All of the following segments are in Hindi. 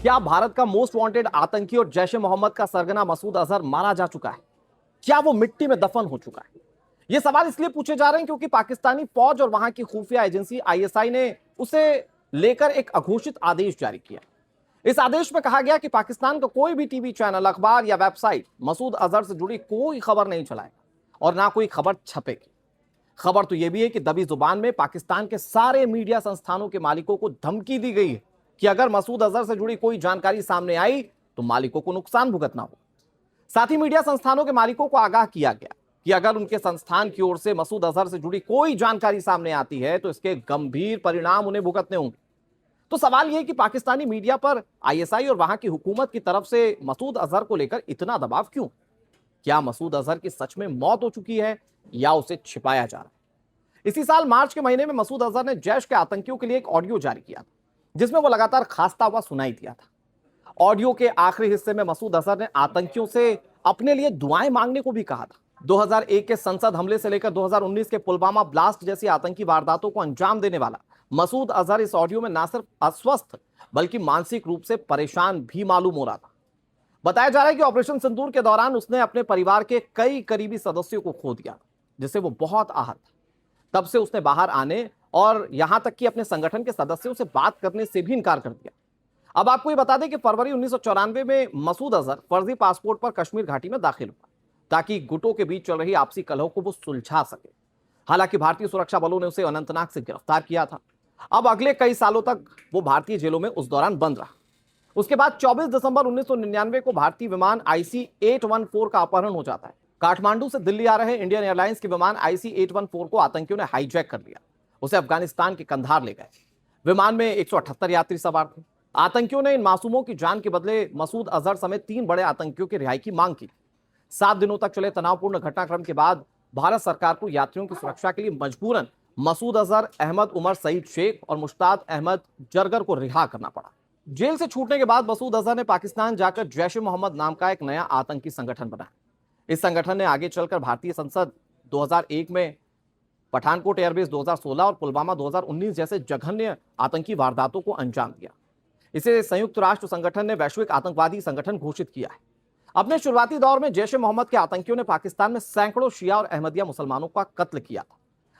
क्या भारत का मोस्ट वांटेड आतंकी और जैश ए मोहम्मद का सरगना मसूद अजहर मारा जा चुका है? क्या वो मिट्टी में दफन हो चुका है? ये सवाल इसलिए पूछे जा रहे हैं क्योंकि पाकिस्तानी फौज और वहां की खुफिया एजेंसी आईएसआई ने उसे लेकर एक अघोषित आदेश जारी किया। इस आदेश में कहा गया कि पाकिस्तान का कोई भी टीवी चैनल, अखबार या वेबसाइट मसूद अजहर से जुड़ी कोई खबर नहीं चलाएगा और ना कोई खबर छपेगी। खबर तो यह भी है कि दबी जुबान में पाकिस्तान के सारे मीडिया संस्थानों के मालिकों को धमकी दी गई है कि अगर मसूद अजहर से जुड़ी कोई जानकारी सामने आई तो मालिकों को नुकसान भुगतना होगा। साथ ही मीडिया संस्थानों के मालिकों को आगाह किया गया कि अगर उनके संस्थान की ओर से मसूद अजहर से जुड़ी कोई जानकारी सामने आती है तो इसके गंभीर परिणाम उन्हें भुगतने होंगे। तो सवाल यह कि पाकिस्तानी मीडिया पर आईएसआई और वहां की हुकूमत की तरफ से मसूद अजहर को लेकर इतना दबाव क्यों? क्या मसूद अजहर की सच में मौत हो चुकी है या उसे छिपाया जा रहा है? इसी साल मार्च के महीने में मसूद अजहर ने जैश के आतंकियों के लिए एक ऑडियो जारी किया था जिसमें वो लगातार खांसता हुआ सुनाई दिया था। ऑडियो के आखिरी हिस्से में मसूद अजहर ने आतंकियों से अपने लिए दुआएं मांगने को भी कहा था। 2001 के संसद हमले से लेकर 2019 के पुलवामा ब्लास्ट जैसी आतंकी वारदातों को अंजाम देने वाला मसूद अजहर इस ऑडियो में न सिर्फ अस्वस्थ बल्कि मानसिक रूप से परेशान भी मालूम हो रहा था। बताया जा रहा है कि ऑपरेशन सिंदूर के दौरान उसने अपने परिवार के कई करीबी सदस्यों को खो दिया, जिससे वो बहुत आहत था। तब से उसने बाहर आने और यहां तक कि अपने संगठन के सदस्यों से बात करने से भी इनकार कर दिया। अब आपको ये बता दें कि फरवरी 1994 में मसूद अजहर फर्जी पासपोर्ट पर कश्मीर घाटी में दाखिल हुआ ताकि गुटों के बीच चल रही आपसी कलह को वो सुलझा सके। हालांकि भारतीय सुरक्षा बलों ने उसे अनंतनाग से गिरफ्तार किया था। अब अगले कई सालों तक वो भारतीय जेलों में उस दौरान बंद रहा। उसके बाद 24 दिसंबर 1999 को भारतीय विमान IC-814 का अपहरण हो जाता है। काठमांडू से दिल्ली आ रहे इंडियन एयरलाइंस के विमान IC-814 को आतंकियों ने हाईजैक कर लिया। उसे अफगानिस्तान के कंधार ले गए। विमान में 178 यात्री सवार थे। आतंकियों ने इन मासूमों की जान के बदले मसूद अजहर समेत 3 बड़े आतंकियों की रिहाई की मांग की। 7 दिनों तक चले तनावपूर्ण घटनाक्रम के बाद भारत सरकार को यात्रियों की सुरक्षा के लिए मजबूरन मसूद अजहर, अहमद उमर सईद शेख और मुश्ताक अहमद जरगर को रिहा करना पड़ा। जेल से छूटने के बाद मसूद अजहर ने पाकिस्तान जाकर जैश ए मोहम्मद नाम का एक नया आतंकी संगठन बनाया। इस संगठन ने आगे चलकर भारतीय संसद 2001 में, पठानकोट एयरबेस 2016 और पुलवामा 2019 जैसे जघन्य आतंकी वारदातों को अंजाम दिया। इसे संयुक्त राष्ट्र संगठन ने वैश्विक आतंकवादी संगठन घोषित किया है। अपने शुरुआती दौर में जैश ए मोहम्मद के आतंकियों ने पाकिस्तान में सैकड़ों शिया और अहमदिया मुसलमानों का कत्ल किया था।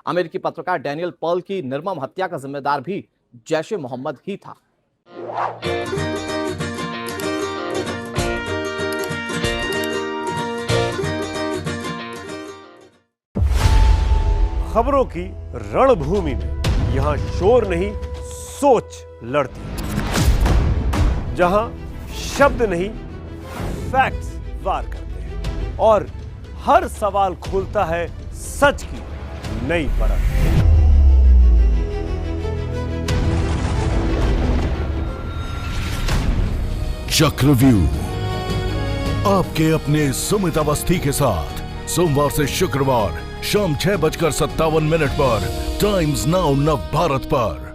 अमेरिकी पत्रकार डैनियल पर्ल की निर्मम हत्या का जिम्मेदार भी जैश ए मोहम्मद ही था। खबरों की रणभूमि में यहां शोर नहीं, सोच लड़ती है। जहां शब्द नहीं, फैक्ट्स वार करते हैं और हर सवाल खोलता है सच की नई परत। चक्रव्यूह आपके अपने सुमित अवस्थी के साथ सोमवार से शुक्रवार शाम 6:57 पर टाइम्स नाउ नव भारत पर।